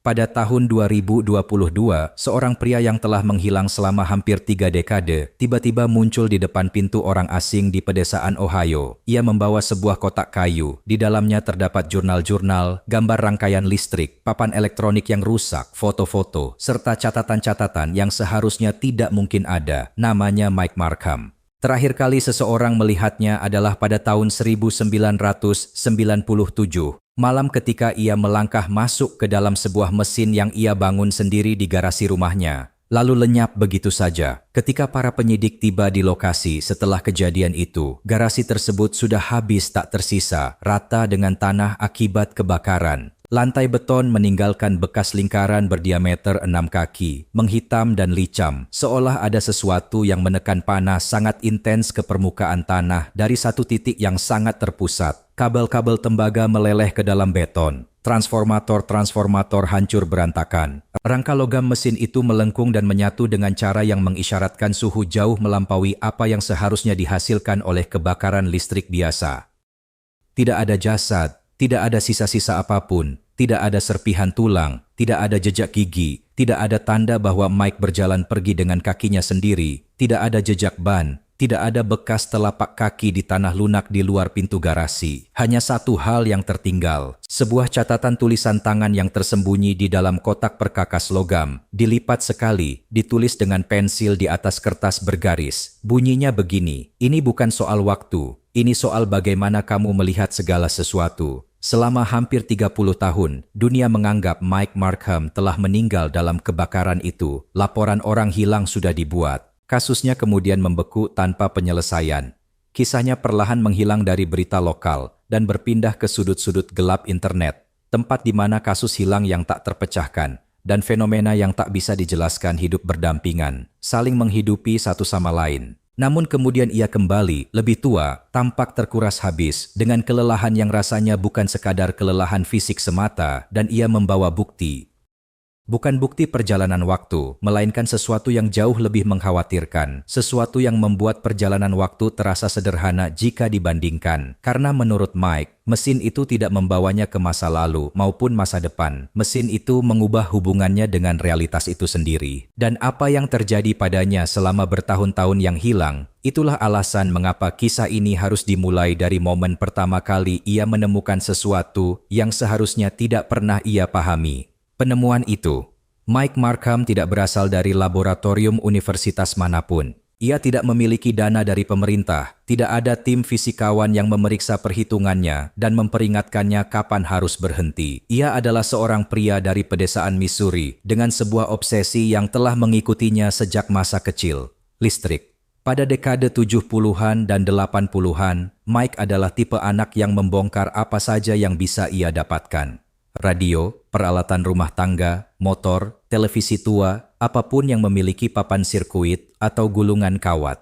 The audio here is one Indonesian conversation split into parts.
Pada tahun 2022, seorang pria yang telah menghilang selama hampir 3 dekade tiba-tiba muncul di depan pintu orang asing di pedesaan Ohio. Ia membawa sebuah kotak kayu. Di dalamnya terdapat jurnal-jurnal, gambar rangkaian listrik, papan elektronik yang rusak, foto-foto, serta catatan-catatan yang seharusnya tidak mungkin ada. Namanya Mike Markham. Terakhir kali seseorang melihatnya adalah pada tahun 1997. Malam ketika ia melangkah masuk ke dalam sebuah mesin yang ia bangun sendiri di garasi rumahnya, lalu lenyap begitu saja. Ketika para penyidik tiba di lokasi setelah kejadian itu, garasi tersebut sudah habis tak tersisa, rata dengan tanah akibat kebakaran. Lantai beton meninggalkan bekas lingkaran berdiameter 6 kaki, menghitam dan licam, seolah ada sesuatu yang menekan panas sangat intens ke permukaan tanah dari satu titik yang sangat terpusat. Kabel-kabel tembaga meleleh ke dalam beton. Transformator hancur berantakan. Rangka logam mesin itu melengkung dan menyatu dengan cara yang mengisyaratkan suhu jauh melampaui apa yang seharusnya dihasilkan oleh kebakaran listrik biasa. Tidak ada jasad, tidak ada sisa-sisa apapun, tidak ada serpihan tulang, tidak ada jejak gigi, tidak ada tanda bahwa Mike berjalan pergi dengan kakinya sendiri, tidak ada jejak ban, tidak ada bekas telapak kaki di tanah lunak di luar pintu garasi. Hanya satu hal yang tertinggal, sebuah catatan tulisan tangan yang tersembunyi di dalam kotak perkakas logam, dilipat sekali, ditulis dengan pensil di atas kertas bergaris. Bunyinya begini, "Ini bukan soal waktu, ini soal bagaimana kamu melihat segala sesuatu." Selama hampir 30 tahun, dunia menganggap Mike Markham telah meninggal dalam kebakaran itu. Laporan orang hilang sudah dibuat. Kasusnya kemudian membeku tanpa penyelesaian. Kisahnya perlahan menghilang dari berita lokal dan berpindah ke sudut-sudut gelap internet, tempat di mana kasus hilang yang tak terpecahkan dan fenomena yang tak bisa dijelaskan hidup berdampingan, saling menghidupi satu sama lain. Namun kemudian ia kembali, lebih tua, tampak terkuras habis, dengan kelelahan yang rasanya bukan sekadar kelelahan fisik semata, dan ia membawa bukti. Bukan bukti perjalanan waktu, melainkan sesuatu yang jauh lebih mengkhawatirkan, sesuatu yang membuat perjalanan waktu terasa sederhana jika dibandingkan. Karena menurut Mike, mesin itu tidak membawanya ke masa lalu maupun masa depan. Mesin itu mengubah hubungannya dengan realitas itu sendiri. Dan apa yang terjadi padanya selama bertahun-tahun yang hilang, itulah alasan mengapa kisah ini harus dimulai dari momen pertama kali ia menemukan sesuatu yang seharusnya tidak pernah ia pahami. Penemuan itu, Mike Markham tidak berasal dari laboratorium universitas manapun. Ia tidak memiliki dana dari pemerintah, tidak ada tim fisikawan yang memeriksa perhitungannya dan memperingatkannya kapan harus berhenti. Ia adalah seorang pria dari pedesaan Missouri dengan sebuah obsesi yang telah mengikutinya sejak masa kecil, listrik. Pada dekade 70-an dan 80-an, Mike adalah tipe anak yang membongkar apa saja yang bisa ia dapatkan. Radio, peralatan rumah tangga, motor, televisi tua, apapun yang memiliki papan sirkuit atau gulungan kawat.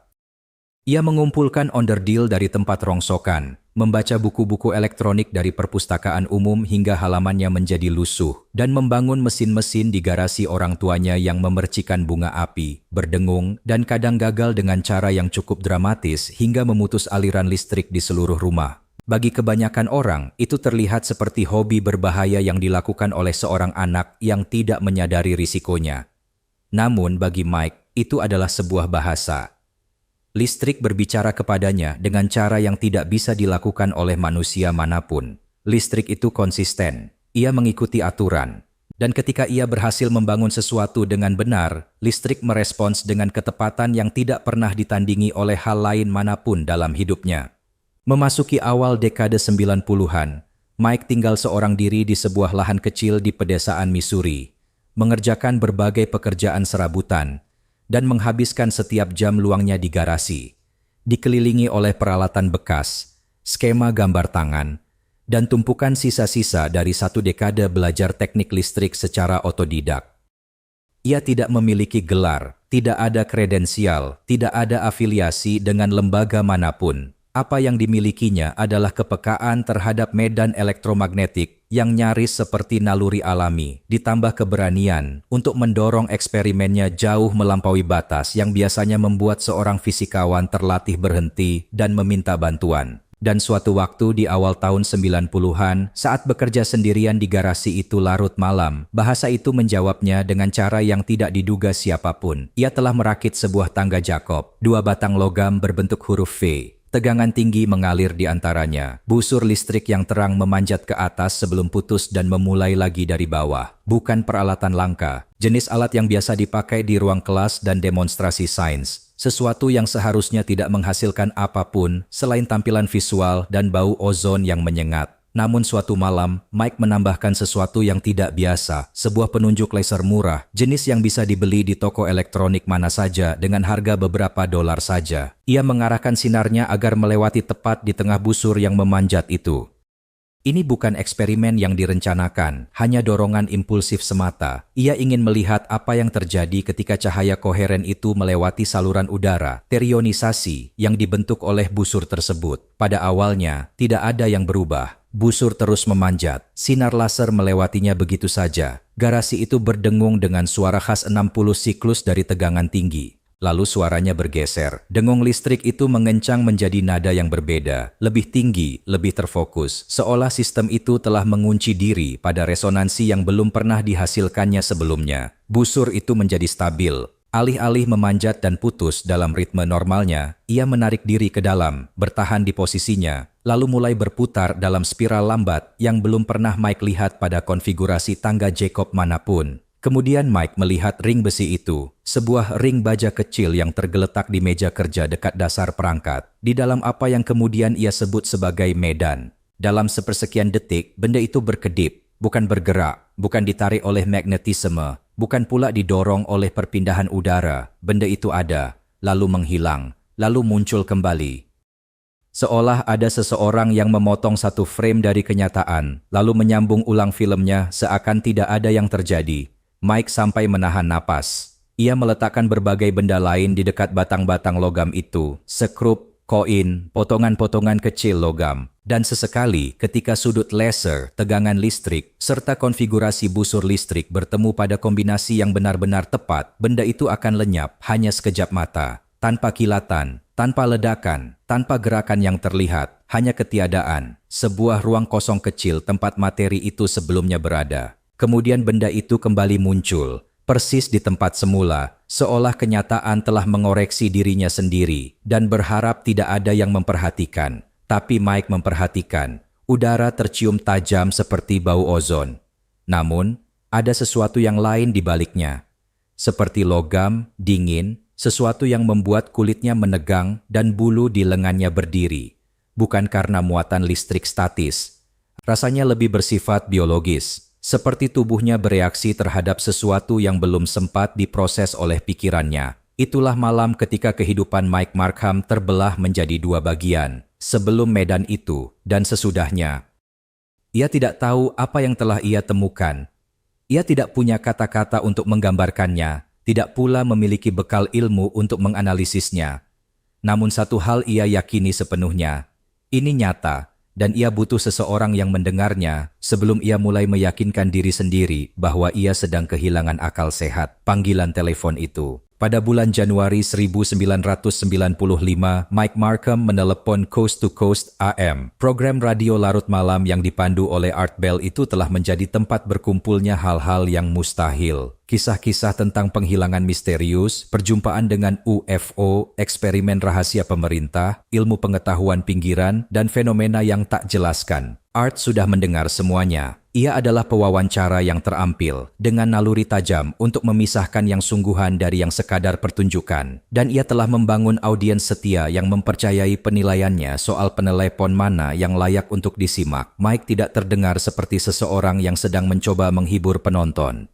Ia mengumpulkan onderdil dari tempat rongsokan, membaca buku-buku elektronik dari perpustakaan umum hingga halamannya menjadi lusuh, dan membangun mesin-mesin di garasi orang tuanya yang memercikan bunga api, berdengung, dan kadang gagal dengan cara yang cukup dramatis hingga memutus aliran listrik di seluruh rumah. Bagi kebanyakan orang, itu terlihat seperti hobi berbahaya yang dilakukan oleh seorang anak yang tidak menyadari risikonya. Namun bagi Mike, itu adalah sebuah bahasa. Listrik berbicara kepadanya dengan cara yang tidak bisa dilakukan oleh manusia manapun. Listrik itu konsisten, ia mengikuti aturan. Dan ketika ia berhasil membangun sesuatu dengan benar, listrik merespons dengan ketepatan yang tidak pernah ditandingi oleh hal lain manapun dalam hidupnya. Memasuki awal dekade 90-an, Mike tinggal seorang diri di sebuah lahan kecil di pedesaan Missouri, mengerjakan berbagai pekerjaan serabutan, dan menghabiskan setiap jam luangnya di garasi, dikelilingi oleh peralatan bekas, skema gambar tangan, dan tumpukan sisa-sisa dari satu dekade belajar teknik listrik secara otodidak. Ia tidak memiliki gelar, tidak ada kredensial, tidak ada afiliasi dengan lembaga manapun. Apa yang dimilikinya adalah kepekaan terhadap medan elektromagnetik yang nyaris seperti naluri alami, ditambah keberanian untuk mendorong eksperimennya jauh melampaui batas yang biasanya membuat seorang fisikawan terlatih berhenti dan meminta bantuan. Dan suatu waktu di awal tahun 90-an, saat bekerja sendirian di garasi itu larut malam, bahasa itu menjawabnya dengan cara yang tidak diduga siapapun. Ia telah merakit sebuah tangga Jacob, 2 batang logam berbentuk huruf V. Tegangan tinggi mengalir di antaranya. Busur listrik yang terang memanjat ke atas sebelum putus dan memulai lagi dari bawah. Bukan peralatan langka, jenis alat yang biasa dipakai di ruang kelas dan demonstrasi sains. Sesuatu yang seharusnya tidak menghasilkan apapun selain tampilan visual dan bau ozon yang menyengat. Namun suatu malam, Mike menambahkan sesuatu yang tidak biasa, sebuah penunjuk laser murah, jenis yang bisa dibeli di toko elektronik mana saja dengan harga beberapa dolar saja. Ia mengarahkan sinarnya agar melewati tepat di tengah busur yang memanjat itu. Ini bukan eksperimen yang direncanakan, hanya dorongan impulsif semata. Ia ingin melihat apa yang terjadi ketika cahaya koheren itu melewati saluran udara, terionisasi, yang dibentuk oleh busur tersebut. Pada awalnya, tidak ada yang berubah. Busur terus memanjat, sinar laser melewatinya begitu saja. Garasi itu berdengung dengan suara khas 60 siklus dari tegangan tinggi. Lalu suaranya bergeser. Dengung listrik itu mengencang menjadi nada yang berbeda, lebih tinggi, lebih terfokus, seolah sistem itu telah mengunci diri pada resonansi yang belum pernah dihasilkannya sebelumnya. Busur itu menjadi stabil. Alih-alih memanjat dan putus dalam ritme normalnya, ia menarik diri ke dalam, bertahan di posisinya, lalu mulai berputar dalam spiral lambat yang belum pernah Mike lihat pada konfigurasi tangga Jacob manapun. Kemudian Mike melihat ring besi itu, sebuah ring baja kecil yang tergeletak di meja kerja dekat dasar perangkat, di dalam apa yang kemudian ia sebut sebagai medan. Dalam sepersekian detik, benda itu berkedip, bukan bergerak, bukan ditarik oleh magnetisme, bukan pula didorong oleh perpindahan udara. Benda itu ada, lalu menghilang, lalu muncul kembali. Seolah ada seseorang yang memotong satu frame dari kenyataan, lalu menyambung ulang filmnya seakan tidak ada yang terjadi. Mike sampai menahan napas. Ia meletakkan berbagai benda lain di dekat batang-batang logam itu, sekrup, koin, potongan-potongan kecil logam. Dan sesekali ketika sudut laser, tegangan listrik, serta konfigurasi busur listrik bertemu pada kombinasi yang benar-benar tepat, benda itu akan lenyap hanya sekejap mata, tanpa kilatan, tanpa ledakan, tanpa gerakan yang terlihat, hanya ketiadaan, sebuah ruang kosong kecil tempat materi itu sebelumnya berada. Kemudian benda itu kembali muncul, persis di tempat semula, seolah kenyataan telah mengoreksi dirinya sendiri dan berharap tidak ada yang memperhatikan. Tapi Mike memperhatikan. Udara tercium tajam seperti bau ozon. Namun, ada sesuatu yang lain di baliknya. Seperti logam, dingin, sesuatu yang membuat kulitnya menegang dan bulu di lengannya berdiri. Bukan karena muatan listrik statis. Rasanya lebih bersifat biologis. Seperti tubuhnya bereaksi terhadap sesuatu yang belum sempat diproses oleh pikirannya. Itulah malam ketika kehidupan Mike Markham terbelah menjadi 2 bagian. Sebelum medan itu dan sesudahnya. Ia tidak tahu apa yang telah ia temukan. Ia tidak punya kata-kata untuk menggambarkannya, tidak pula memiliki bekal ilmu untuk menganalisisnya. Namun satu hal ia yakini sepenuhnya. Ini nyata. Dan ia butuh seseorang yang mendengarnya sebelum ia mulai meyakinkan diri sendiri bahwa ia sedang kehilangan akal sehat. Panggilan telepon itu. Pada bulan Januari 1995, Mike Markham menelepon Coast to Coast AM. Program radio larut malam yang dipandu oleh Art Bell itu telah menjadi tempat berkumpulnya hal-hal yang mustahil. Kisah-kisah tentang penghilangan misterius, perjumpaan dengan UFO, eksperimen rahasia pemerintah, ilmu pengetahuan pinggiran, dan fenomena yang tak jelaskan. Art sudah mendengar semuanya. Ia adalah pewawancara yang terampil, dengan naluri tajam untuk memisahkan yang sungguhan dari yang sekadar pertunjukan. Dan ia telah membangun audiens setia yang mempercayai penilaiannya soal penelepon mana yang layak untuk disimak. Mike tidak terdengar seperti seseorang yang sedang mencoba menghibur penonton.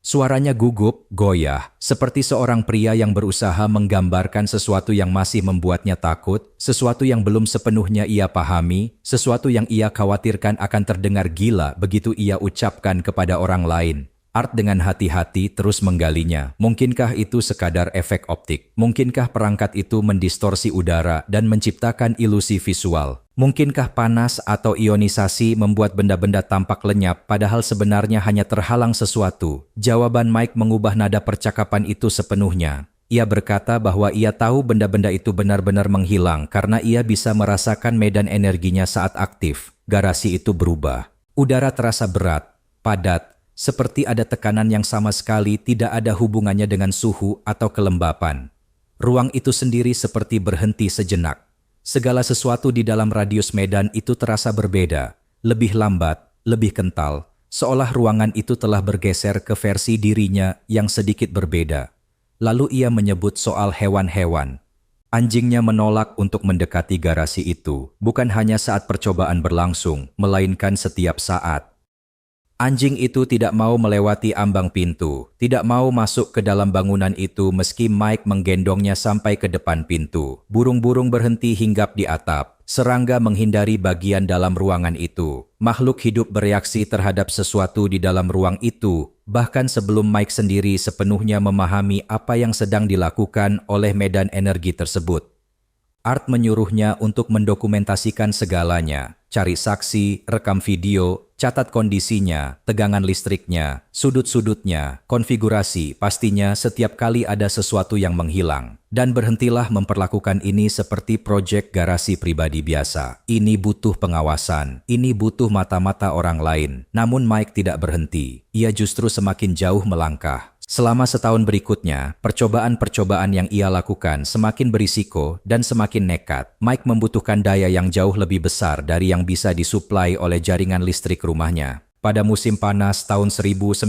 Suaranya gugup, goyah, seperti seorang pria yang berusaha menggambarkan sesuatu yang masih membuatnya takut, sesuatu yang belum sepenuhnya ia pahami, sesuatu yang ia khawatirkan akan terdengar gila begitu ia ucapkan kepada orang lain. Art dengan hati-hati terus menggalinya. Mungkinkah itu sekadar efek optik? Mungkinkah perangkat itu mendistorsi udara dan menciptakan ilusi visual? Mungkinkah panas atau ionisasi membuat benda-benda tampak lenyap padahal sebenarnya hanya terhalang sesuatu? Jawaban Mike mengubah nada percakapan itu sepenuhnya. Ia berkata bahwa ia tahu benda-benda itu benar-benar menghilang karena ia bisa merasakan medan energinya saat aktif. Garasi itu berubah. Udara terasa berat, padat, seperti ada tekanan yang sama sekali tidak ada hubungannya dengan suhu atau kelembapan. Ruang itu sendiri seperti berhenti sejenak. Segala sesuatu di dalam radius medan itu terasa berbeda, lebih lambat, lebih kental, seolah ruangan itu telah bergeser ke versi dirinya yang sedikit berbeda. Lalu ia menyebut soal hewan-hewan. Anjingnya menolak untuk mendekati garasi itu, bukan hanya saat percobaan berlangsung, melainkan setiap saat. Anjing itu tidak mau melewati ambang pintu, tidak mau masuk ke dalam bangunan itu meski Mike menggendongnya sampai ke depan pintu. Burung-burung berhenti hinggap di atap. Serangga menghindari bagian dalam ruangan itu. Makhluk hidup bereaksi terhadap sesuatu di dalam ruang itu, bahkan sebelum Mike sendiri sepenuhnya memahami apa yang sedang dilakukan oleh medan energi tersebut. Art menyuruhnya untuk mendokumentasikan segalanya, cari saksi, rekam video, catat kondisinya, tegangan listriknya, sudut-sudutnya, konfigurasi, pastinya setiap kali ada sesuatu yang menghilang. Dan berhentilah memperlakukan ini seperti proyek garasi pribadi biasa. Ini butuh pengawasan, ini butuh mata-mata orang lain. Namun Mike tidak berhenti, ia justru semakin jauh melangkah. Selama setahun berikutnya, percobaan-percobaan yang ia lakukan semakin berisiko dan semakin nekat. Mike membutuhkan daya yang jauh lebih besar dari yang bisa disuplai oleh jaringan listrik rumahnya. Pada musim panas tahun 1995,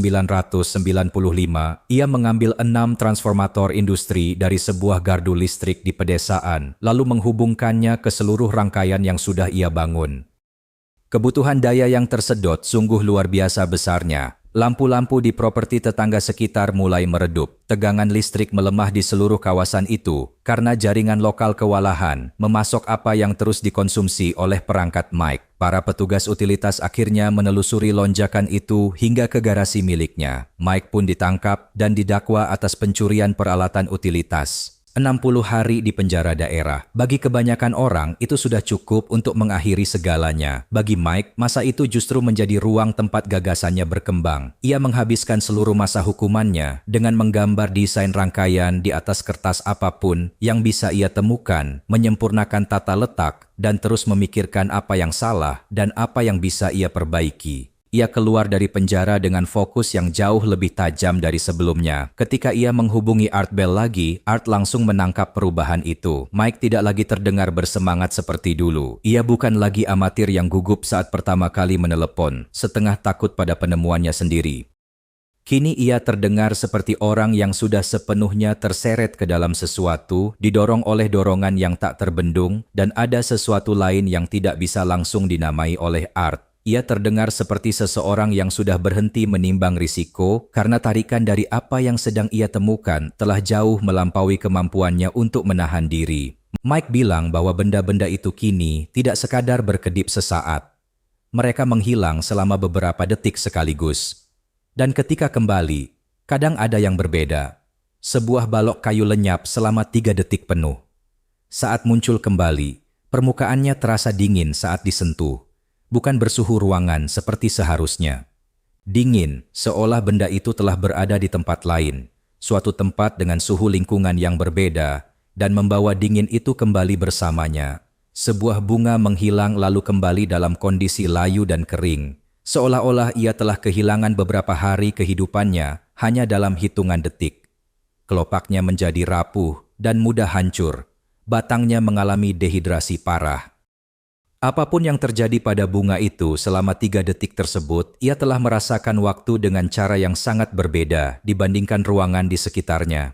ia mengambil 6 transformator industri dari sebuah gardu listrik di pedesaan, lalu menghubungkannya ke seluruh rangkaian yang sudah ia bangun. Kebutuhan daya yang tersedot sungguh luar biasa besarnya. Lampu-lampu di properti tetangga sekitar mulai meredup. Tegangan listrik melemah di seluruh kawasan itu karena jaringan lokal kewalahan memasok apa yang terus dikonsumsi oleh perangkat Mike. Para petugas utilitas akhirnya menelusuri lonjakan itu hingga ke garasi miliknya. Mike pun ditangkap dan didakwa atas pencurian peralatan utilitas. 60 hari di penjara daerah. Bagi kebanyakan orang, itu sudah cukup untuk mengakhiri segalanya. Bagi Mike, masa itu justru menjadi ruang tempat gagasannya berkembang. Ia menghabiskan seluruh masa hukumannya dengan menggambar desain rangkaian di atas kertas apapun yang bisa ia temukan, menyempurnakan tata letak, dan terus memikirkan apa yang salah dan apa yang bisa ia perbaiki. Ia keluar dari penjara dengan fokus yang jauh lebih tajam dari sebelumnya. Ketika ia menghubungi Art Bell lagi, Art langsung menangkap perubahan itu. Mike tidak lagi terdengar bersemangat seperti dulu. Ia bukan lagi amatir yang gugup saat pertama kali menelepon, setengah takut pada penemuannya sendiri. Kini ia terdengar seperti orang yang sudah sepenuhnya terseret ke dalam sesuatu, didorong oleh dorongan yang tak terbendung, dan ada sesuatu lain yang tidak bisa langsung dinamai oleh Art. Ia terdengar seperti seseorang yang sudah berhenti menimbang risiko karena tarikan dari apa yang sedang ia temukan telah jauh melampaui kemampuannya untuk menahan diri. Mike bilang bahwa benda-benda itu kini tidak sekadar berkedip sesaat. Mereka menghilang selama beberapa detik sekaligus. Dan ketika kembali, kadang ada yang berbeda. Sebuah balok kayu lenyap selama 3 detik penuh. Saat muncul kembali, permukaannya terasa dingin saat disentuh. Bukan bersuhu ruangan seperti seharusnya. Dingin, seolah benda itu telah berada di tempat lain, suatu tempat dengan suhu lingkungan yang berbeda, dan membawa dingin itu kembali bersamanya. Sebuah bunga menghilang lalu kembali dalam kondisi layu dan kering, seolah-olah ia telah kehilangan beberapa hari kehidupannya hanya dalam hitungan detik. Kelopaknya menjadi rapuh dan mudah hancur, batangnya mengalami dehidrasi parah. Apapun yang terjadi pada bunga itu selama 3 detik tersebut, ia telah merasakan waktu dengan cara yang sangat berbeda dibandingkan ruangan di sekitarnya.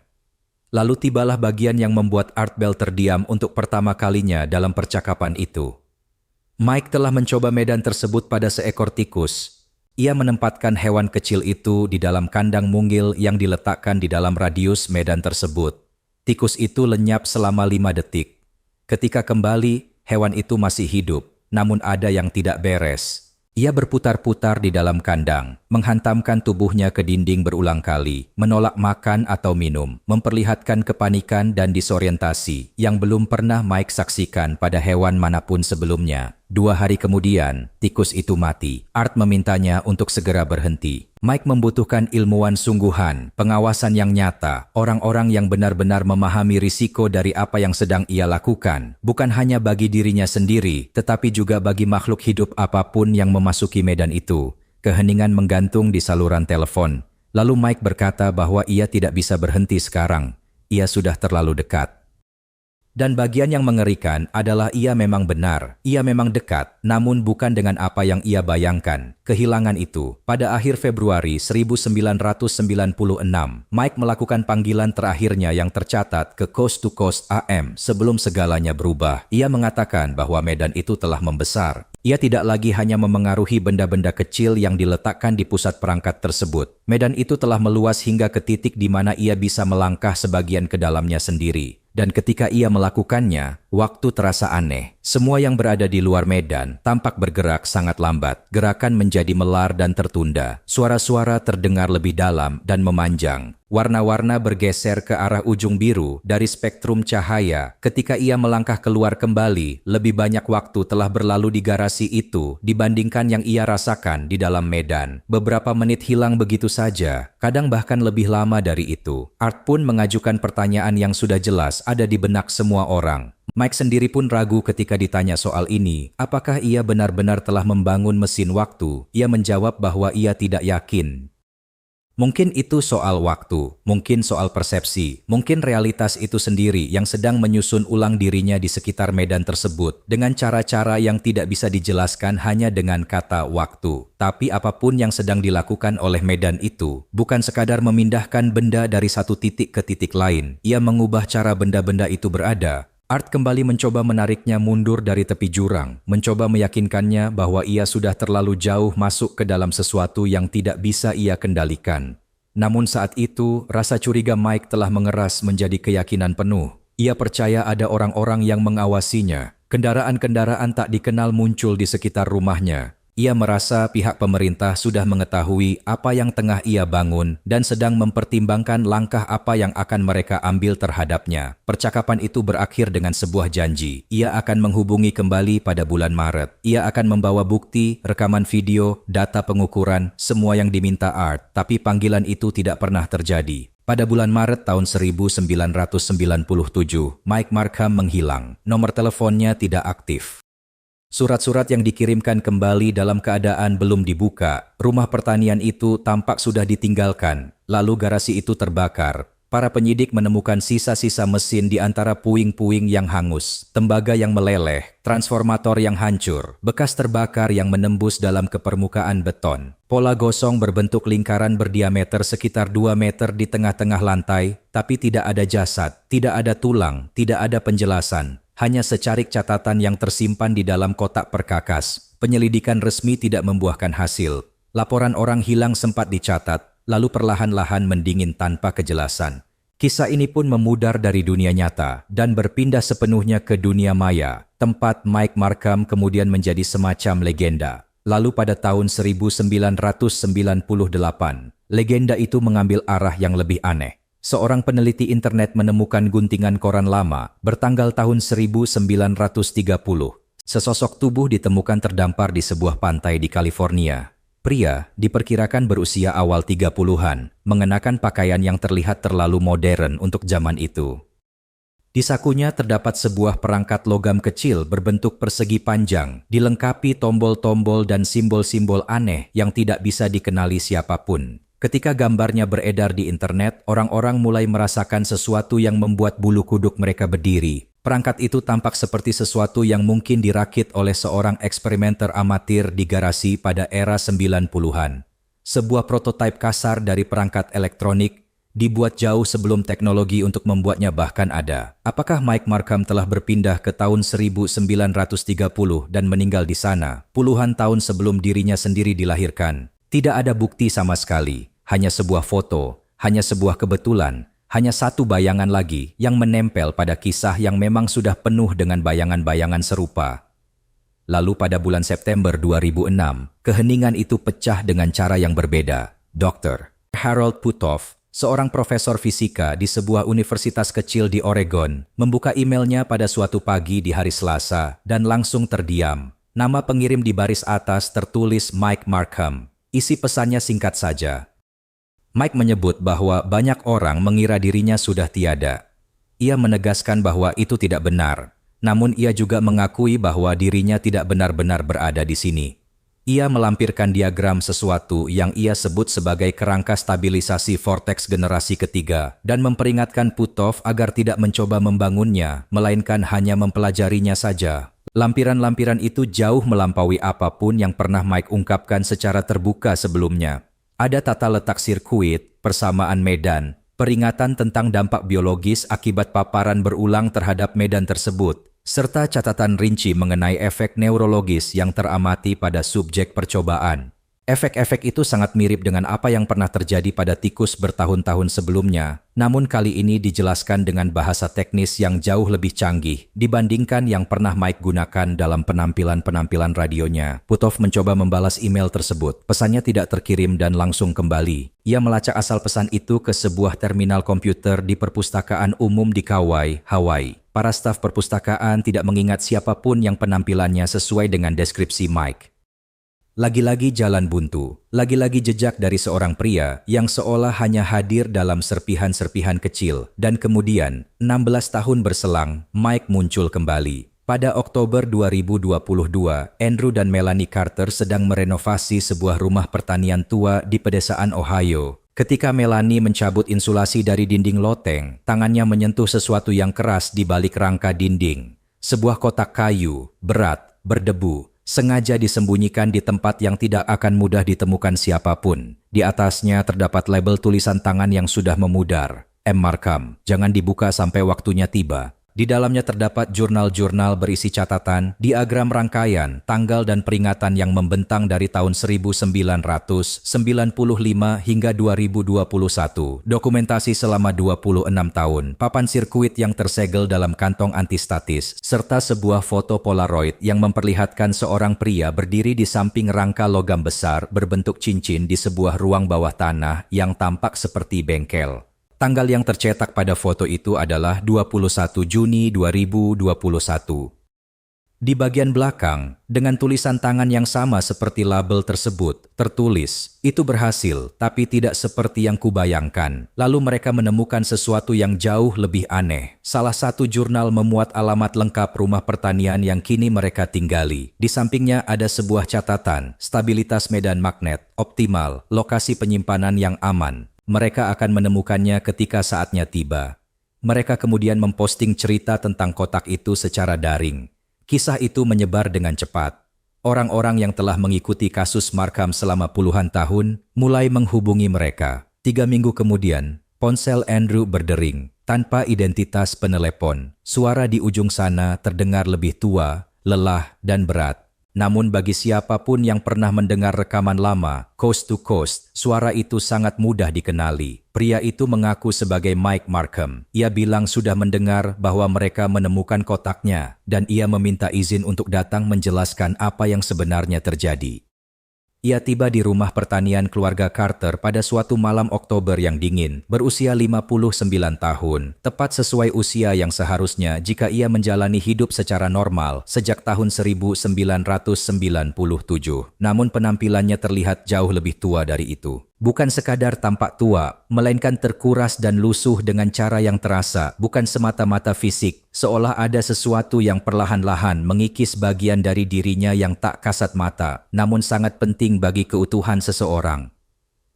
Lalu tibalah bagian yang membuat Art Bell terdiam untuk pertama kalinya dalam percakapan itu. Mike telah mencoba medan tersebut pada seekor tikus. Ia menempatkan hewan kecil itu di dalam kandang mungil yang diletakkan di dalam radius medan tersebut. Tikus itu lenyap selama 5 detik. Ketika kembali, hewan itu masih hidup, namun ada yang tidak beres. Ia berputar-putar di dalam kandang, menghantamkan tubuhnya ke dinding berulang kali, menolak makan atau minum, memperlihatkan kepanikan dan disorientasi yang belum pernah Mike saksikan pada hewan manapun sebelumnya. 2 hari kemudian, tikus itu mati. Art memintanya untuk segera berhenti. Mike membutuhkan ilmuwan sungguhan, pengawasan yang nyata, orang-orang yang benar-benar memahami risiko dari apa yang sedang ia lakukan, bukan hanya bagi dirinya sendiri, tetapi juga bagi makhluk hidup apapun yang memasuki medan itu. Keheningan menggantung di saluran telepon. Lalu Mike berkata bahwa ia tidak bisa berhenti sekarang. Ia sudah terlalu dekat. Dan bagian yang mengerikan adalah ia memang benar, ia memang dekat, namun bukan dengan apa yang ia bayangkan. Kehilangan itu, pada akhir Februari 1996, Mike melakukan panggilan terakhirnya yang tercatat ke Coast to Coast AM sebelum segalanya berubah. Ia mengatakan bahwa medan itu telah membesar. Ia tidak lagi hanya memengaruhi benda-benda kecil yang diletakkan di pusat perangkat tersebut. Medan itu telah meluas hingga ke titik di mana ia bisa melangkah sebagian ke dalamnya sendiri. Dan ketika ia melakukannya, waktu terasa aneh. Semua yang berada di luar medan tampak bergerak sangat lambat. Gerakan menjadi melar dan tertunda. Suara-suara terdengar lebih dalam dan memanjang. Warna-warna bergeser ke arah ujung biru dari spektrum cahaya. Ketika ia melangkah keluar kembali, lebih banyak waktu telah berlalu di garasi itu dibandingkan yang ia rasakan di dalam medan. Beberapa menit hilang begitu saja, kadang bahkan lebih lama dari itu. Art pun mengajukan pertanyaan yang sudah jelas ada di benak semua orang. Mike sendiri pun ragu ketika ditanya soal ini. Apakah ia benar-benar telah membangun mesin waktu? Ia menjawab bahwa ia tidak yakin. Mungkin itu soal waktu, mungkin soal persepsi, mungkin realitas itu sendiri yang sedang menyusun ulang dirinya di sekitar medan tersebut dengan cara-cara yang tidak bisa dijelaskan hanya dengan kata waktu. Tapi apapun yang sedang dilakukan oleh medan itu, bukan sekadar memindahkan benda dari satu titik ke titik lain. Ia mengubah cara benda-benda itu berada. Art kembali mencoba menariknya mundur dari tepi jurang, mencoba meyakinkannya bahwa ia sudah terlalu jauh masuk ke dalam sesuatu yang tidak bisa ia kendalikan. Namun saat itu, rasa curiga Mike telah mengeras menjadi keyakinan penuh. Ia percaya ada orang-orang yang mengawasinya. Kendaraan-kendaraan tak dikenal muncul di sekitar rumahnya. Ia merasa pihak pemerintah sudah mengetahui apa yang tengah ia bangun dan sedang mempertimbangkan langkah apa yang akan mereka ambil terhadapnya. Percakapan itu berakhir dengan sebuah janji. Ia akan menghubungi kembali pada bulan Maret. Ia akan membawa bukti, rekaman video, data pengukuran, semua yang diminta Art. Tapi panggilan itu tidak pernah terjadi. Pada bulan Maret tahun 1997, Mike Markham menghilang. Nomor teleponnya tidak aktif. Surat-surat yang dikirimkan kembali dalam keadaan belum dibuka. Rumah pertanian itu tampak sudah ditinggalkan. Lalu garasi itu terbakar. Para penyidik menemukan sisa-sisa mesin di antara puing-puing yang hangus, tembaga yang meleleh, transformator yang hancur, bekas terbakar yang menembus dalam kepermukaan beton. Pola gosong berbentuk lingkaran berdiameter sekitar 2 meter di tengah-tengah lantai, tapi tidak ada jasad, tidak ada tulang, tidak ada penjelasan. Hanya secarik catatan yang tersimpan di dalam kotak perkakas. Penyelidikan resmi tidak membuahkan hasil. Laporan orang hilang sempat dicatat, lalu perlahan-lahan mendingin tanpa kejelasan. Kisah ini pun memudar dari dunia nyata dan berpindah sepenuhnya ke dunia maya, tempat Mike Markham kemudian menjadi semacam legenda. Lalu pada tahun 1998, legenda itu mengambil arah yang lebih aneh. Seorang peneliti internet menemukan guntingan koran lama bertanggal tahun 1930. Sesosok tubuh ditemukan terdampar di sebuah pantai di California. Pria diperkirakan berusia awal 30-an, mengenakan pakaian yang terlihat terlalu modern untuk zaman itu. Di sakunya terdapat sebuah perangkat logam kecil berbentuk persegi panjang, dilengkapi tombol-tombol dan simbol-simbol aneh yang tidak bisa dikenali siapapun. Ketika gambarnya beredar di internet, orang-orang mulai merasakan sesuatu yang membuat bulu kuduk mereka berdiri. Perangkat itu tampak seperti sesuatu yang mungkin dirakit oleh seorang eksperimenter amatir di garasi pada era 90-an. Sebuah prototipe kasar dari perangkat elektronik dibuat jauh sebelum teknologi untuk membuatnya bahkan ada. Apakah Mike Markham telah berpindah ke tahun 1930 dan meninggal di sana, puluhan tahun sebelum dirinya sendiri dilahirkan? Tidak ada bukti sama sekali, hanya sebuah foto, hanya sebuah kebetulan, hanya satu bayangan lagi yang menempel pada kisah yang memang sudah penuh dengan bayangan-bayangan serupa. Lalu pada bulan September 2006, keheningan itu pecah dengan cara yang berbeda. Dr. Harold Puthoff, seorang profesor fisika di sebuah universitas kecil di Oregon, membuka emailnya pada suatu pagi di hari Selasa dan langsung terdiam. Nama pengirim di baris atas tertulis Mike Markham. Isi pesannya singkat saja. Mike menyebut bahwa banyak orang mengira dirinya sudah tiada. Ia menegaskan bahwa itu tidak benar, namun ia juga mengakui bahwa dirinya tidak benar-benar berada di sini. Ia melampirkan diagram sesuatu yang ia sebut sebagai kerangka stabilisasi vortex generasi ketiga dan memperingatkan Putov agar tidak mencoba membangunnya, melainkan hanya mempelajarinya saja. Lampiran-lampiran itu jauh melampaui apapun yang pernah Mike ungkapkan secara terbuka sebelumnya. Ada tata letak sirkuit, persamaan medan, peringatan tentang dampak biologis akibat paparan berulang terhadap medan tersebut, serta catatan rinci mengenai efek neurologis yang teramati pada subjek percobaan. Efek-efek itu sangat mirip dengan apa yang pernah terjadi pada tikus bertahun-tahun sebelumnya, namun kali ini dijelaskan dengan bahasa teknis yang jauh lebih canggih dibandingkan yang pernah Mike gunakan dalam penampilan-penampilan radionya. Putov mencoba membalas email tersebut. Pesannya tidak terkirim dan langsung kembali. Ia melacak asal pesan itu ke sebuah terminal komputer di perpustakaan umum di Kauai, Hawaii. Para staf perpustakaan tidak mengingat siapapun yang penampilannya sesuai dengan deskripsi Mike. Lagi-lagi jalan buntu, lagi-lagi jejak dari seorang pria yang seolah hanya hadir dalam serpihan-serpihan kecil. Dan kemudian, 16 tahun berselang, Mike muncul kembali. Pada Oktober 2022, Andrew dan Melanie Carter sedang merenovasi sebuah rumah pertanian tua di pedesaan Ohio. Ketika Melanie mencabut insulasi dari dinding loteng, tangannya menyentuh sesuatu yang keras di balik rangka dinding. Sebuah kotak kayu, berat, berdebu, sengaja disembunyikan di tempat yang tidak akan mudah ditemukan siapapun. Di atasnya terdapat label tulisan tangan yang sudah memudar. M. Markham, jangan dibuka sampai waktunya tiba. Di dalamnya terdapat jurnal-jurnal berisi catatan, diagram rangkaian, tanggal dan peringatan yang membentang dari tahun 1995 hingga 2021. Dokumentasi selama 26 tahun, papan sirkuit yang tersegel dalam kantong antistatis, serta sebuah foto Polaroid yang memperlihatkan seorang pria berdiri di samping rangka logam besar berbentuk cincin di sebuah ruang bawah tanah yang tampak seperti bengkel. Tanggal yang tercetak pada foto itu adalah 21 Juni 2021. Di bagian belakang, dengan tulisan tangan yang sama seperti label tersebut, tertulis, "Itu berhasil, tapi tidak seperti yang kubayangkan." Lalu mereka menemukan sesuatu yang jauh lebih aneh. Salah satu jurnal memuat alamat lengkap rumah pertanian yang kini mereka tinggali. Di sampingnya ada sebuah catatan, stabilitas medan magnet, optimal, lokasi penyimpanan yang aman. Mereka akan menemukannya ketika saatnya tiba. Mereka kemudian memposting cerita tentang kotak itu secara daring. Kisah itu menyebar dengan cepat. Orang-orang yang telah mengikuti kasus Markham selama puluhan tahun mulai menghubungi mereka. 3 minggu kemudian, ponsel Andrew berdering. Tanpa identitas penelepon, suara di ujung sana terdengar lebih tua, lelah, dan berat. Namun bagi siapapun yang pernah mendengar rekaman lama, Coast to Coast, suara itu sangat mudah dikenali. Pria itu mengaku sebagai Mike Markham. Ia bilang sudah mendengar bahwa mereka menemukan kotaknya, dan ia meminta izin untuk datang menjelaskan apa yang sebenarnya terjadi. Ia tiba di rumah pertanian keluarga Carter pada suatu malam Oktober yang dingin, berusia 59 tahun, tepat sesuai usia yang seharusnya jika ia menjalani hidup secara normal sejak tahun 1997. Namun penampilannya terlihat jauh lebih tua dari itu. Bukan sekadar tampak tua, melainkan terkuras dan lusuh dengan cara yang terasa, bukan semata-mata fisik, seolah ada sesuatu yang perlahan-lahan mengikis bagian dari dirinya yang tak kasat mata, namun sangat penting bagi keutuhan seseorang.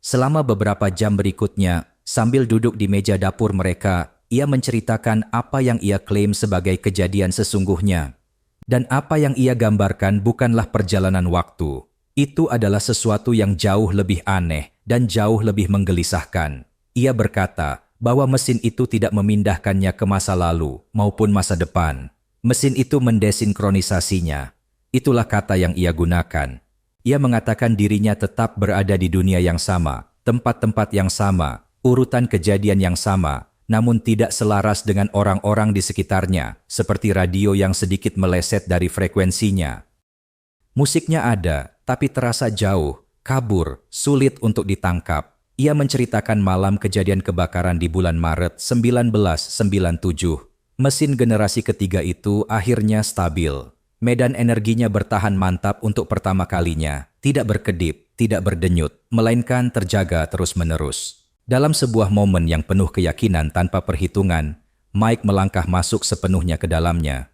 Selama beberapa jam berikutnya, sambil duduk di meja dapur mereka, ia menceritakan apa yang ia klaim sebagai kejadian sesungguhnya. Dan apa yang ia gambarkan bukanlah perjalanan waktu. Itu adalah sesuatu yang jauh lebih aneh dan jauh lebih menggelisahkan. Ia berkata bahwa mesin itu tidak memindahkannya ke masa lalu maupun masa depan. Mesin itu mendesinkronisasinya. Itulah kata yang ia gunakan. Ia mengatakan dirinya tetap berada di dunia yang sama, tempat-tempat yang sama, urutan kejadian yang sama, namun tidak selaras dengan orang-orang di sekitarnya, seperti radio yang sedikit meleset dari frekuensinya. Musiknya ada, tapi terasa jauh, kabur, sulit untuk ditangkap. Ia menceritakan malam kejadian kebakaran di bulan Maret 1997. Mesin generasi ketiga itu akhirnya stabil. Medan energinya bertahan mantap untuk pertama kalinya. Tidak berkedip, tidak berdenyut, melainkan terjaga terus-menerus. Dalam sebuah momen yang penuh keyakinan tanpa perhitungan, Mike melangkah masuk sepenuhnya ke dalamnya.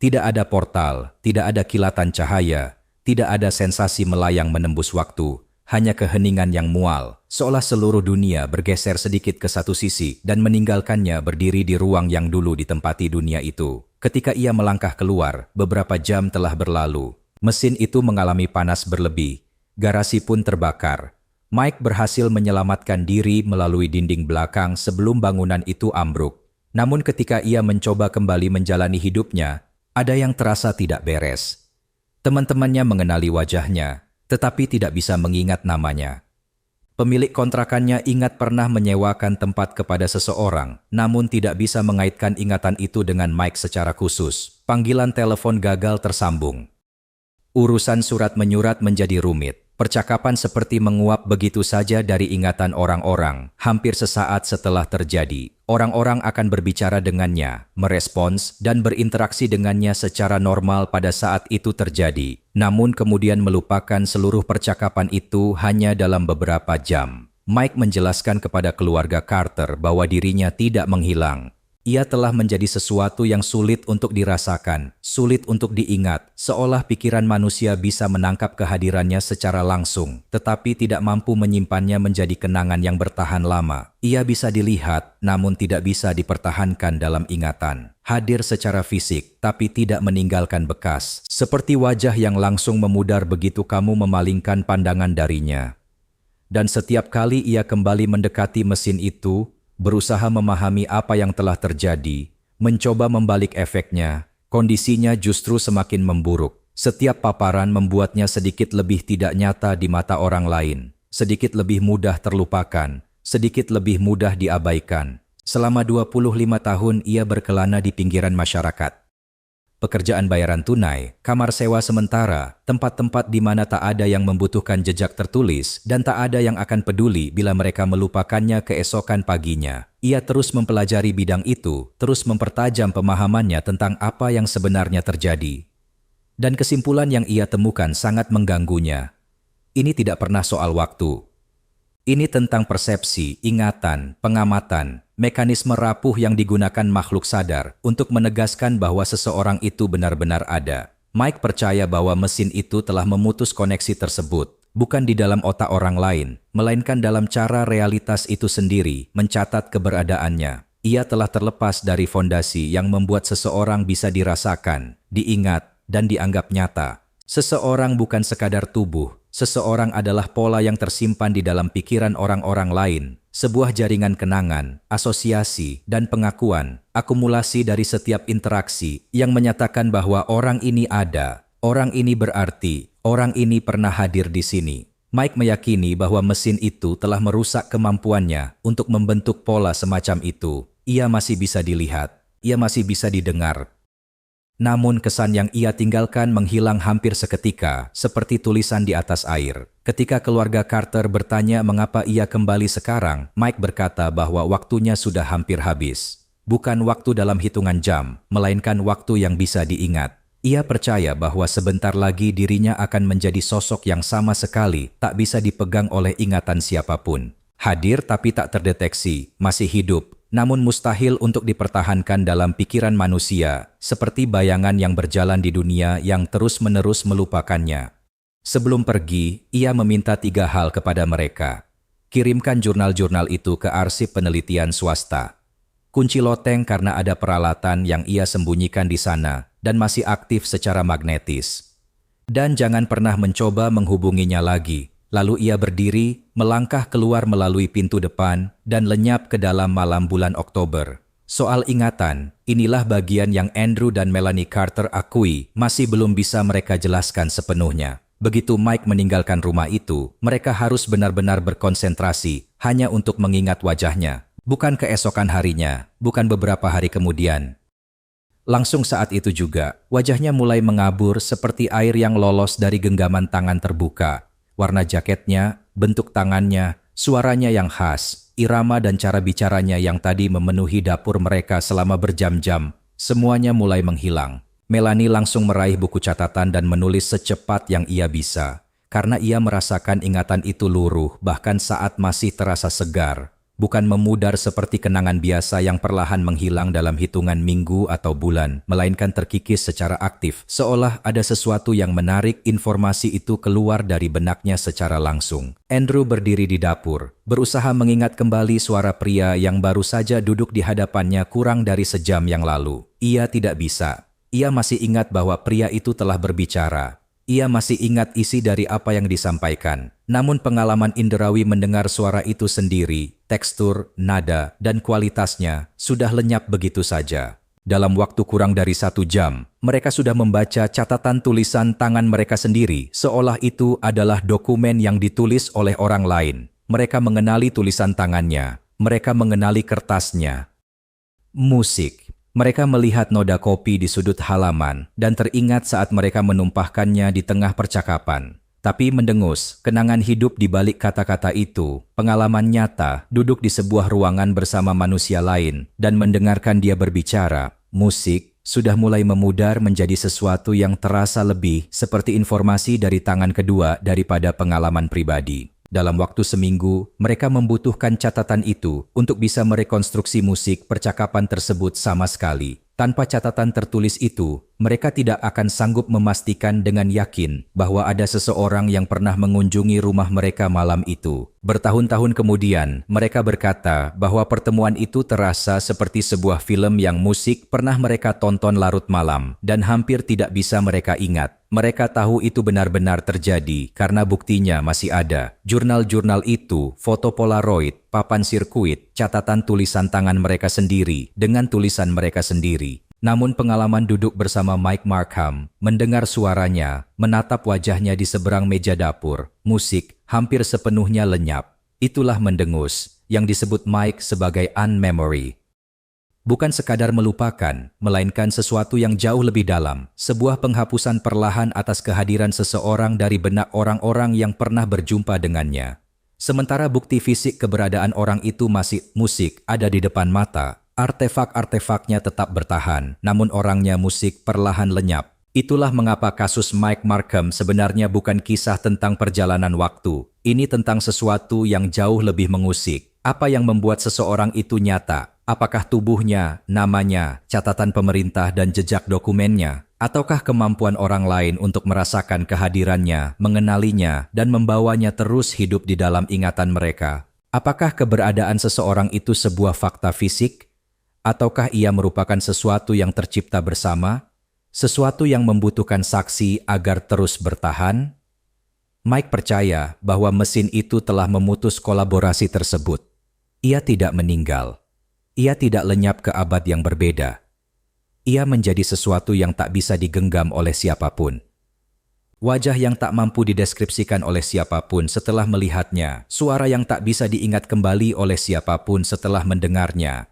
Tidak ada portal, tidak ada kilatan cahaya, tidak ada sensasi melayang menembus waktu, hanya keheningan yang mual, seolah seluruh dunia bergeser sedikit ke satu sisi dan meninggalkannya berdiri di ruang yang dulu ditempati dunia itu. Ketika ia melangkah keluar, beberapa jam telah berlalu. Mesin itu mengalami panas berlebih. Garasi pun terbakar. Mike berhasil menyelamatkan diri melalui dinding belakang sebelum bangunan itu ambruk. Namun ketika ia mencoba kembali menjalani hidupnya, ada yang terasa tidak beres. Teman-temannya mengenali wajahnya, tetapi tidak bisa mengingat namanya. Pemilik kontrakannya ingat pernah menyewakan tempat kepada seseorang, namun tidak bisa mengaitkan ingatan itu dengan Mike secara khusus. Panggilan telepon gagal tersambung. Urusan surat menyurat menjadi rumit. Percakapan seperti menguap begitu saja dari ingatan orang-orang. Hampir sesaat setelah terjadi, orang-orang akan berbicara dengannya, merespons, dan berinteraksi dengannya secara normal pada saat itu terjadi. Namun kemudian melupakan seluruh percakapan itu hanya dalam beberapa jam. Mike menjelaskan kepada keluarga Carter bahwa dirinya tidak menghilang. Ia telah menjadi sesuatu yang sulit untuk dirasakan, sulit untuk diingat, seolah pikiran manusia bisa menangkap kehadirannya secara langsung, tetapi tidak mampu menyimpannya menjadi kenangan yang bertahan lama. Ia bisa dilihat, namun tidak bisa dipertahankan dalam ingatan. Hadir secara fisik, tapi tidak meninggalkan bekas, seperti wajah yang langsung memudar begitu kamu memalingkan pandangan darinya. Dan setiap kali ia kembali mendekati mesin itu, berusaha memahami apa yang telah terjadi, mencoba membalik efeknya, kondisinya justru semakin memburuk. Setiap paparan membuatnya sedikit lebih tidak nyata di mata orang lain, sedikit lebih mudah terlupakan, sedikit lebih mudah diabaikan. Selama 25 tahun ia berkelana di pinggiran masyarakat. Pekerjaan bayaran tunai, kamar sewa sementara, tempat-tempat di mana tak ada yang membutuhkan jejak tertulis dan tak ada yang akan peduli bila mereka melupakannya keesokan paginya. Ia terus mempelajari bidang itu, terus mempertajam pemahamannya tentang apa yang sebenarnya terjadi. Dan kesimpulan yang ia temukan sangat mengganggunya. Ini tidak pernah soal waktu. Ini tentang persepsi, ingatan, pengamatan, mekanisme rapuh yang digunakan makhluk sadar untuk menegaskan bahwa seseorang itu benar-benar ada. Mike percaya bahwa mesin itu telah memutus koneksi tersebut, bukan di dalam otak orang lain, melainkan dalam cara realitas itu sendiri mencatat keberadaannya. Ia telah terlepas dari fondasi yang membuat seseorang bisa dirasakan, diingat, dan dianggap nyata. Seseorang bukan sekadar tubuh, seseorang adalah pola yang tersimpan di dalam pikiran orang-orang lain, sebuah jaringan kenangan, asosiasi, dan pengakuan, akumulasi dari setiap interaksi yang menyatakan bahwa orang ini ada, orang ini berarti, orang ini pernah hadir di sini. Mike meyakini bahwa mesin itu telah merusak kemampuannya untuk membentuk pola semacam itu. Ia masih bisa dilihat, ia masih bisa didengar. Namun kesan yang ia tinggalkan menghilang hampir seketika, seperti tulisan di atas air. Ketika keluarga Carter bertanya mengapa ia kembali sekarang, Mike berkata bahwa waktunya sudah hampir habis. Bukan waktu dalam hitungan jam, melainkan waktu yang bisa diingat. Ia percaya bahwa sebentar lagi dirinya akan menjadi sosok yang sama sekali tak bisa dipegang oleh ingatan siapapun. Hadir tapi tak terdeteksi, masih hidup, namun mustahil untuk dipertahankan dalam pikiran manusia, seperti bayangan yang berjalan di dunia yang terus-menerus melupakannya. Sebelum pergi, ia meminta 3 hal kepada mereka. Kirimkan jurnal-jurnal itu ke arsip penelitian swasta. Kunci loteng karena ada peralatan yang ia sembunyikan di sana dan masih aktif secara magnetis. Dan jangan pernah mencoba menghubunginya lagi. Lalu ia berdiri, melangkah keluar melalui pintu depan, dan lenyap ke dalam malam bulan Oktober. Soal ingatan, inilah bagian yang Andrew dan Melanie Carter akui masih belum bisa mereka jelaskan sepenuhnya. Begitu Mike meninggalkan rumah itu, mereka harus benar-benar berkonsentrasi hanya untuk mengingat wajahnya. Bukan keesokan harinya, bukan beberapa hari kemudian. Langsung saat itu juga, wajahnya mulai mengabur seperti air yang lolos dari genggaman tangan terbuka. Warna jaketnya, bentuk tangannya, suaranya yang khas, irama dan cara bicaranya yang tadi memenuhi dapur mereka selama berjam-jam, semuanya mulai menghilang. Melanie langsung meraih buku catatan dan menulis secepat yang ia bisa. karena ia merasakan ingatan itu luruh bahkan saat masih terasa segar, bukan memudar seperti kenangan biasa yang perlahan menghilang dalam hitungan minggu atau bulan, melainkan terkikis secara aktif, seolah ada sesuatu yang menarik informasi itu keluar dari benaknya secara langsung. Andrew berdiri di dapur, berusaha mengingat kembali suara pria yang baru saja duduk di hadapannya kurang dari sejam yang lalu. Ia tidak bisa. Ia masih ingat bahwa pria itu telah berbicara. Ia masih ingat isi dari apa yang disampaikan. Namun pengalaman inderawi mendengar suara itu sendiri, tekstur, nada, dan kualitasnya sudah lenyap begitu saja. Dalam waktu kurang dari 1 jam, mereka sudah membaca catatan tulisan tangan mereka sendiri, seolah itu adalah dokumen yang ditulis oleh orang lain. Mereka mengenali tulisan tangannya. Mereka mengenali kertasnya. Musik. Mereka melihat noda kopi di sudut halaman dan teringat saat mereka menumpahkannya di tengah percakapan. Tapi mendengus, kenangan hidup di balik kata-kata itu, pengalaman nyata, duduk di sebuah ruangan bersama manusia lain dan mendengarkan dia berbicara. Musik sudah mulai memudar menjadi sesuatu yang terasa lebih seperti informasi dari tangan kedua daripada pengalaman pribadi. Dalam waktu seminggu, mereka membutuhkan catatan itu untuk bisa merekonstruksi musik percakapan tersebut sama sekali. Tanpa catatan tertulis itu, mereka tidak akan sanggup memastikan dengan yakin bahwa ada seseorang yang pernah mengunjungi rumah mereka malam itu. Bertahun-tahun kemudian, mereka berkata bahwa pertemuan itu terasa seperti sebuah film yang musik pernah mereka tonton larut malam dan hampir tidak bisa mereka ingat. Mereka tahu itu benar-benar terjadi karena buktinya masih ada. Jurnal-jurnal itu, foto Polaroid, papan sirkuit, catatan tulisan tangan mereka sendiri dengan tulisan mereka sendiri. Namun pengalaman duduk bersama Mike Markham, mendengar suaranya, menatap wajahnya di seberang meja dapur, musik hampir sepenuhnya lenyap. Itulah mendengus, yang disebut Mike sebagai unmemory. Bukan sekadar melupakan, melainkan sesuatu yang jauh lebih dalam, sebuah penghapusan perlahan atas kehadiran seseorang dari benak orang-orang yang pernah berjumpa dengannya. Sementara bukti fisik keberadaan orang itu masih musik ada di depan mata, artefak-artefaknya tetap bertahan, namun orangnya musik perlahan lenyap. Itulah mengapa kasus Mike Markham sebenarnya bukan kisah tentang perjalanan waktu. Ini tentang sesuatu yang jauh lebih mengusik. Apa yang membuat seseorang itu nyata? Apakah tubuhnya, namanya, catatan pemerintah dan jejak dokumennya? Ataukah kemampuan orang lain untuk merasakan kehadirannya, mengenalinya, dan membawanya terus hidup di dalam ingatan mereka? Apakah keberadaan seseorang itu sebuah fakta fisik? Ataukah ia merupakan sesuatu yang tercipta bersama? Sesuatu yang membutuhkan saksi agar terus bertahan? Mike percaya bahwa mesin itu telah memutus kolaborasi tersebut. Ia tidak meninggal. Ia tidak lenyap ke abad yang berbeda. Ia menjadi sesuatu yang tak bisa digenggam oleh siapapun. Wajah yang tak mampu dideskripsikan oleh siapapun setelah melihatnya, suara yang tak bisa diingat kembali oleh siapapun setelah mendengarnya.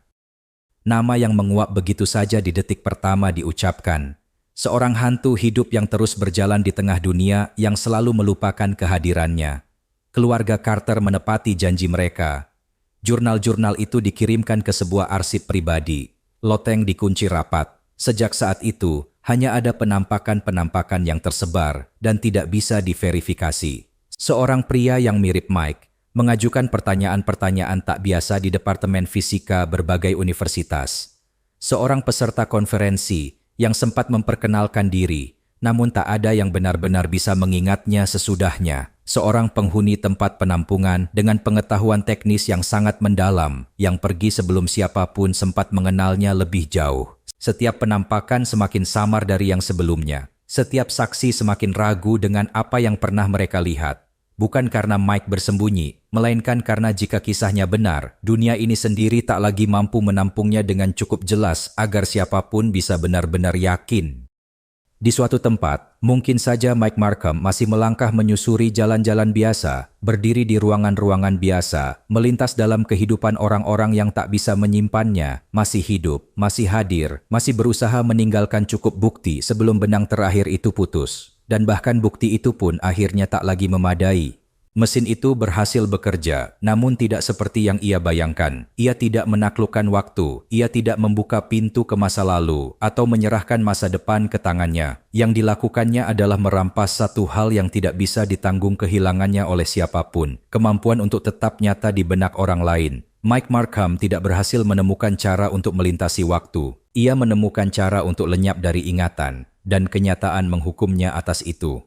Nama yang menguap begitu saja di detik pertama diucapkan. Seorang hantu hidup yang terus berjalan di tengah dunia yang selalu melupakan kehadirannya. Keluarga Carter menepati janji mereka. Jurnal-jurnal itu dikirimkan ke sebuah arsip pribadi. Loteng dikunci rapat. Sejak saat itu, hanya ada penampakan-penampakan yang tersebar dan tidak bisa diverifikasi. Seorang pria yang mirip Mike mengajukan pertanyaan-pertanyaan tak biasa di Departemen Fisika berbagai universitas. Seorang peserta konferensi yang sempat memperkenalkan diri, namun tak ada yang benar-benar bisa mengingatnya sesudahnya. Seorang penghuni tempat penampungan dengan pengetahuan teknis yang sangat mendalam, yang pergi sebelum siapapun sempat mengenalnya lebih jauh. Setiap penampakan semakin samar dari yang sebelumnya. Setiap saksi semakin ragu dengan apa yang pernah mereka lihat. Bukan karena Mike bersembunyi, melainkan karena jika kisahnya benar, dunia ini sendiri tak lagi mampu menampungnya dengan cukup jelas agar siapapun bisa benar-benar yakin. Di suatu tempat, mungkin saja Mike Markham masih melangkah menyusuri jalan-jalan biasa, berdiri di ruangan-ruangan biasa, melintas dalam kehidupan orang-orang yang tak bisa menyimpannya, masih hidup, masih hadir, masih berusaha meninggalkan cukup bukti sebelum benang terakhir itu putus. Dan bahkan bukti itu pun akhirnya tak lagi memadai. Mesin itu berhasil bekerja, namun tidak seperti yang ia bayangkan. Ia tidak menaklukkan waktu, ia tidak membuka pintu ke masa lalu, atau menyerahkan masa depan ke tangannya. Yang dilakukannya adalah merampas satu hal yang tidak bisa ditanggung kehilangannya oleh siapapun, kemampuan untuk tetap nyata di benak orang lain. Mike Markham tidak berhasil menemukan cara untuk melintasi waktu. Ia menemukan cara untuk lenyap dari ingatan, dan kenyataan menghukumnya atas itu.